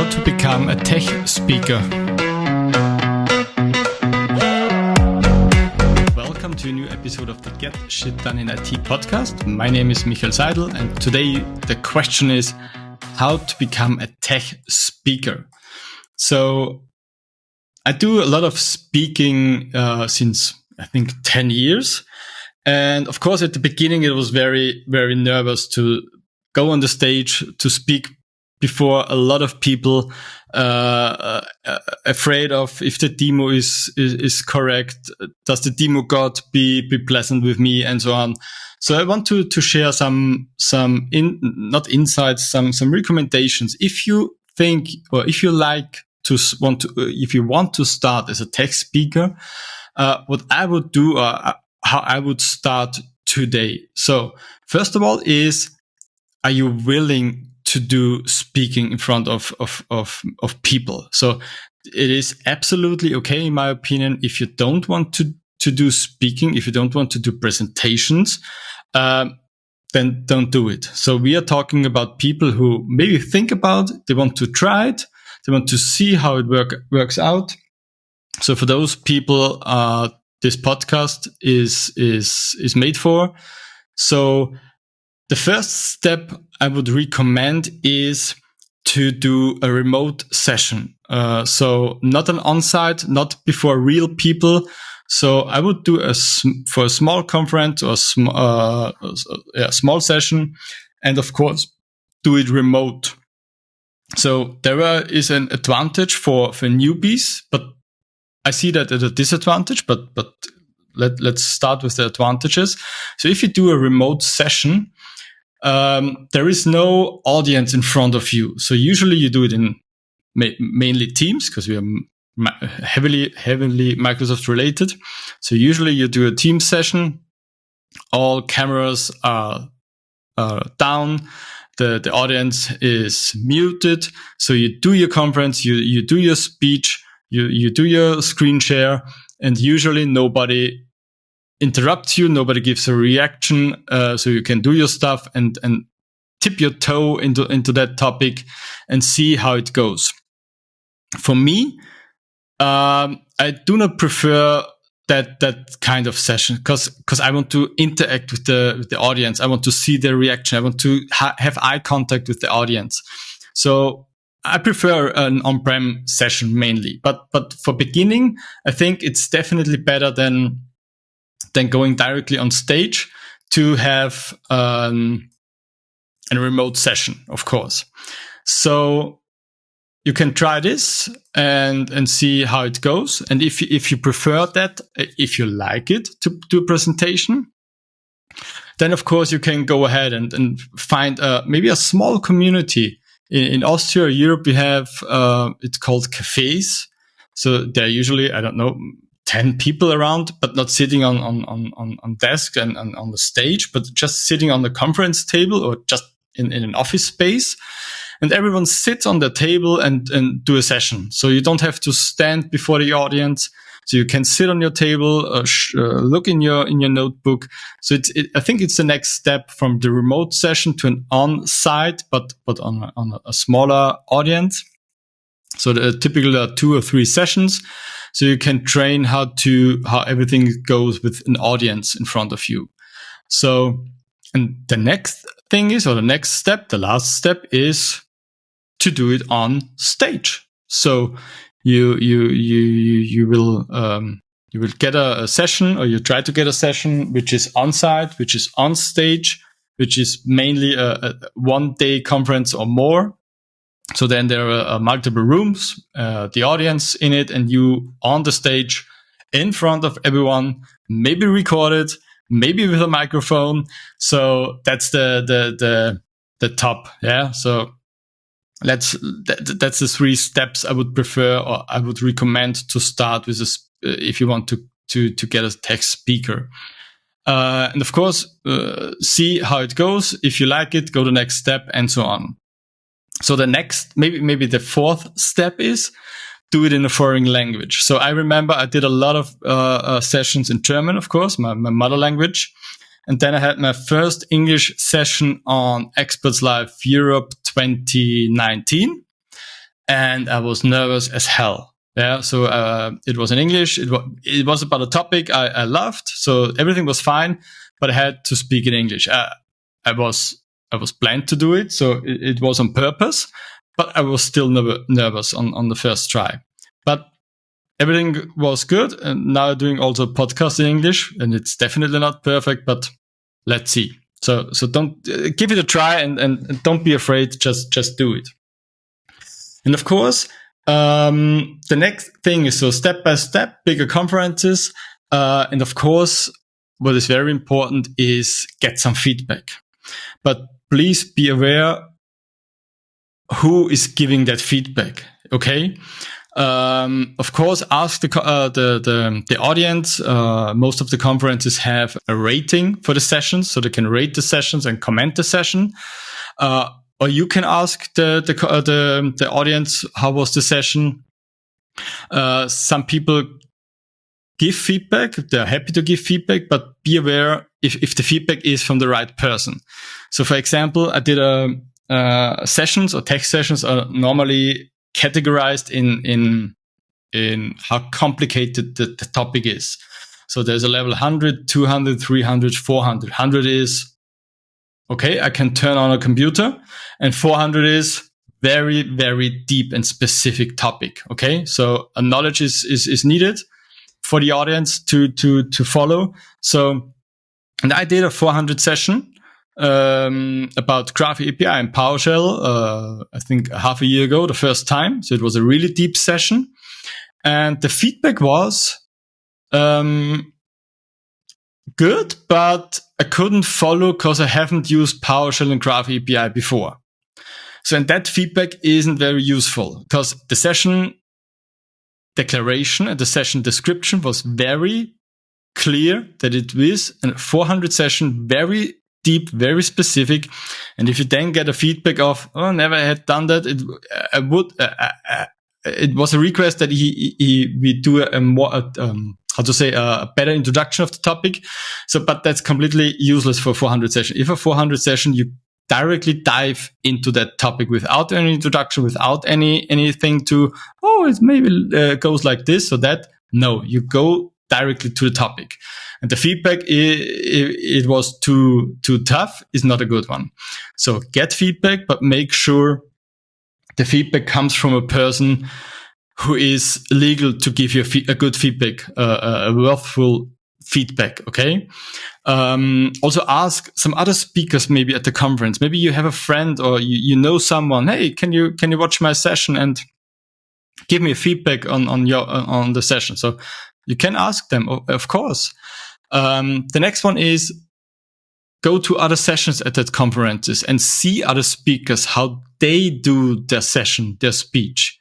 How to become a tech speaker. Welcome to a new episode of the Get Shit Done in IT podcast. My name is Seidl, and today the question is how to become a tech speaker. So I do a lot of speaking since I think 10 years. And of course, at the beginning, it was very, very nervous to go on the stage to speak before a lot of people, afraid of if the demo is correct. Does the demo god be pleasant with me, and so on. So I want to share some not insights, some recommendations. If you think, or if you if you want to start as a tech speaker, what I would do, or how I would start today. So first of all is, are you willing to do speaking in front of people? So it is absolutely okay, in my opinion, if you don't want to do speaking, if you don't want to do presentations, then don't do it. So we are talking about people who maybe think about it, they want to try it, they want to see how it works out. So for those people, this podcast is made for. So the first step I would recommend is to do a remote session. So not an on-site, not before real people. So I would do for a small conference or small session, and of course do it remote. So there is an advantage for newbies, but I see that at a disadvantage, but let's start with the advantages. So if you do a remote session, there is no audience in front of you. So usually you do it in mainly Teams, because we are heavily Microsoft related. So usually you do a Teams session. All cameras are down. The audience is muted. So you do your conference, you do your speech, you do your screen share, and usually nobody interrupts you, nobody gives a reaction, so you can do your stuff and tip your toe into that topic and see how it goes. For me, I do not prefer that kind of session because I want to interact with the audience. I want to see their reaction. I want to have eye contact with the audience. So I prefer an on-prem session mainly, but for beginning, I think it's definitely better than going directly on stage to have a remote session, of course. So you can try this and see how it goes. And if you prefer that, if you like it to do a presentation, then of course you can go ahead and find maybe a small community. In Austria or Europe, we have, it's called cafes. So they're usually, 10 people around, but not sitting on desk and on the stage, but just sitting on the conference table or just in an office space. And everyone sits on the table and do a session. So you don't have to stand before the audience. So you can sit on your table, look in your notebook. So I think it's the next step from the remote session to an on-site, but on a smaller audience. So typically there are 2 or 3 sessions. So you can train how everything goes with an audience in front of you. So, and the next thing is, or the next step, the last step is to do it on stage. So you will get a session, or you try to get a session which is on site, which is on stage, which is mainly a 1-day conference or more. So then there are multiple rooms, the audience in it, and you on the stage in front of everyone, maybe recorded, maybe with a microphone. So that's the top. Yeah. So that's the 3 steps I would prefer, or I would recommend to start with if you want to get a tech speaker. And of course, see how it goes. If you like it, go to the next step, and so on. So the next, maybe the 4th step is do it in a foreign language. So I remember I did a lot of sessions in German, of course, my mother language. And then I had my first English session on Experts Live Europe 2019. and I was nervous as hell. Yeah. So, it was in English. It was about a topic I loved. So everything was fine, but I had to speak in English. I was planned to do it. So it was on purpose, but I was still nervous on the first try. But everything was good. And now doing also podcast in English, and it's definitely not perfect, but let's see. So don't give it a try and don't be afraid. Just do it. And of course, the next thing is so step by step, bigger conferences. And of course, what is very important is get some feedback. But please be aware who is giving that feedback. Okay. Of course, ask the audience. Most of the conferences have a rating for the sessions, so they can rate the sessions and comment the session. Or you can ask the audience, how was the session? Some people give feedback. They're happy to give feedback, but be aware if the feedback is from the right person. So, for example, I did sessions or tech sessions are normally categorized in how complicated the topic is. So there's a level 100, 200, 300, 400. 100 is, okay, I can turn on a computer, and 400 is very, very deep and specific topic. Okay. So a knowledge is needed for the audience to follow. So, and I did a 400 session about Graph API and PowerShell, I think half a year ago, the first time. So it was a really deep session. And the feedback was good, but I couldn't follow because I haven't used PowerShell and Graph API before. So, and that feedback isn't very useful because the session declaration and the session description was very clear that it was a 400 session, very deep, very specific. And if you then get a feedback of, oh, never had done that, it was a request that we do a more, a better introduction of the topic. So, but that's completely useless for 400 session. If a 400 session, you directly dive into that topic without any introduction, without anything to, oh, it maybe goes like this or that. No, you go directly to the topic. And the feedback, it was too tough, is not a good one. So get feedback, but make sure the feedback comes from a person who is legal to give you a good feedback, a worthful feedback. Okay. Also ask some other speakers maybe at the conference. Maybe you have a friend or you know someone. Hey, can you watch my session and give me a feedback on the session? So you can ask them, of course. The next one is go to other sessions at that conferences and see other speakers, how they do their session, their speech.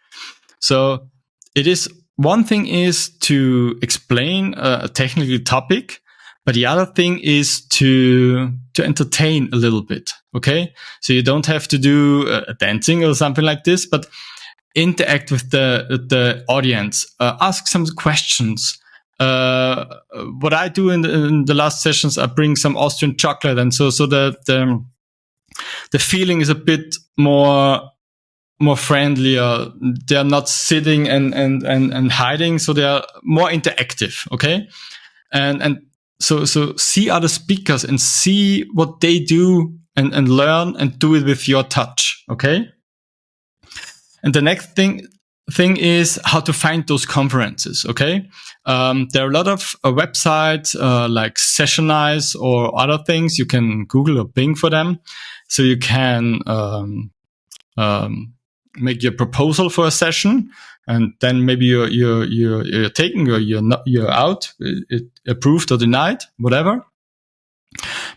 So it is, one thing is to explain a technical topic, but the other thing is to entertain a little bit. Okay. So you don't have to do a dancing or something like this, but interact with the audience, ask some questions. What I do in the last sessions, I bring some Austrian chocolate, and so the feeling is a bit more friendlier. They're not sitting and hiding, so they are more interactive. Okay, and so see other speakers and see what they do and learn and do it with your touch. Okay, and the next thing is how to find those conferences. Okay. There are a lot of websites, like Sessionize or other things. You can Google or Bing for them. So you can, make your proposal for a session, and then maybe you're taken or you're out, approved or denied, whatever.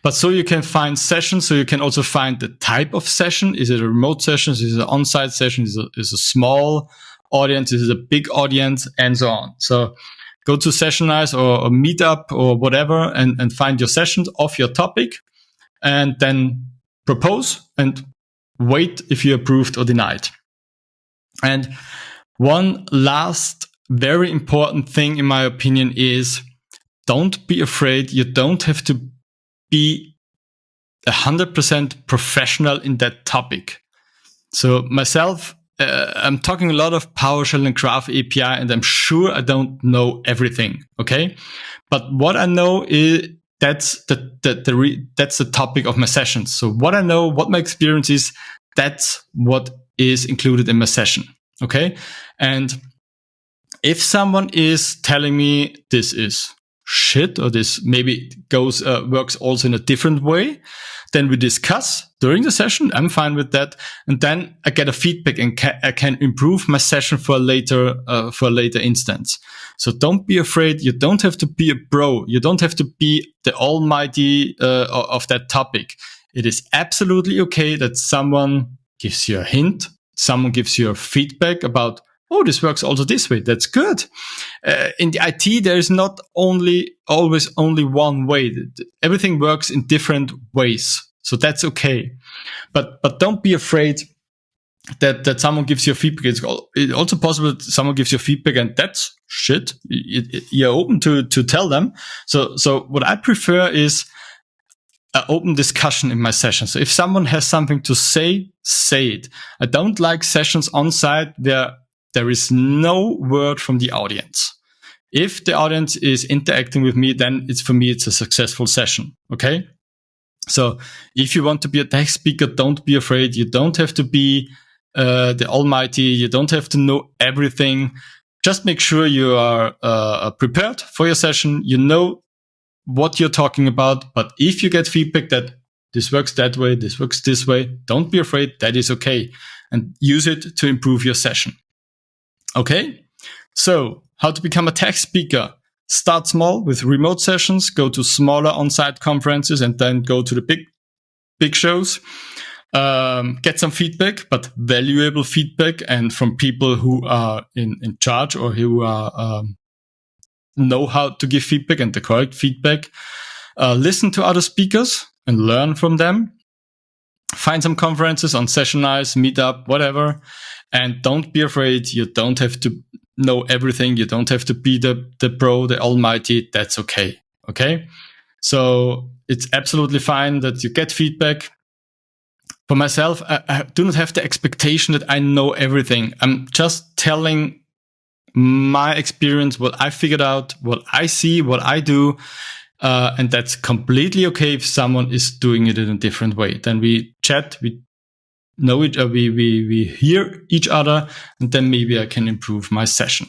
But so you can find sessions. So you can also find the type of session. Is it a remote session? Is it an on-site session? Is it a small audience? Is it a big audience? And so on. So go to Sessionize or Meetup or whatever and find your sessions of your topic, and then propose and wait if you're approved or denied. And one last very important thing, in my opinion, is don't be afraid. You don't have to be 100% professional in that topic. So myself, I'm talking a lot of PowerShell and Graph API, and I'm sure I don't know everything. Okay. But what I know is that's the topic of my sessions. So what I know, what my experience is, that's what is included in my session. Okay. And if someone is telling me this is shit, or this maybe works also in a different way, then we discuss during the session. I'm fine with that. And then I get a feedback and I can improve my session for a later instance. So don't be afraid. You don't have to be a pro. You don't have to be the almighty of that topic. It is absolutely okay that someone gives you a hint. Someone gives you a feedback about, oh, this works also this way. That's good. In the IT, there is not always only one way. Everything works in different ways. So that's okay. But don't be afraid that someone gives you feedback. It's also possible that someone gives you feedback and that's shit. You're open to tell them. So what I prefer is an open discussion in my session. So if someone has something to say it. I don't like sessions on site where there is no word from the audience. If the audience is interacting with me, then it's a successful session. Okay. So if you want to be a tech speaker, don't be afraid. You don't have to be the almighty. You don't have to know everything. Just make sure you are prepared for your session. You know what you're talking about. But if you get feedback that this works that way, this works this way, don't be afraid. That is okay. And use it to improve your session. Okay. So how to become a tech speaker? Start small with remote sessions, go to smaller on-site conferences, and then go to the big shows. Get some feedback, but valuable feedback, and from people who are in charge or who are know how to give feedback and the correct feedback. Listen to other speakers and learn from them. Find some conferences on Sessionize, Meetup, whatever. And don't be afraid. You don't have to know everything. You don't have to be the pro, the almighty. That's okay. Okay. So it's absolutely fine that you get feedback. For myself, I do not have the expectation that I know everything. I'm just telling my experience, what I figured out, what I see, what I do. And that's completely okay if someone is doing it in a different way. Then we chat, we know it, we hear each other, and then maybe I can improve my session.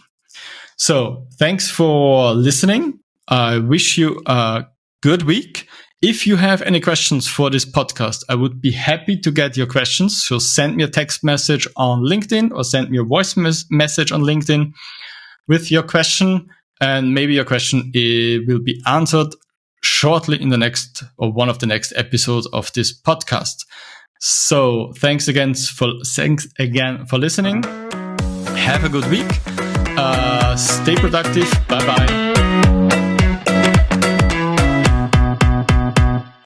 So thanks for listening. I wish you a good week. If you have any questions for this podcast, I would be happy to get your questions. So send me a text message on LinkedIn or send me a voice message on LinkedIn with your question. And maybe your question will be answered shortly in the next or one of the next episodes of this podcast. So thanks again for listening. Have a good week. Stay productive. Bye bye.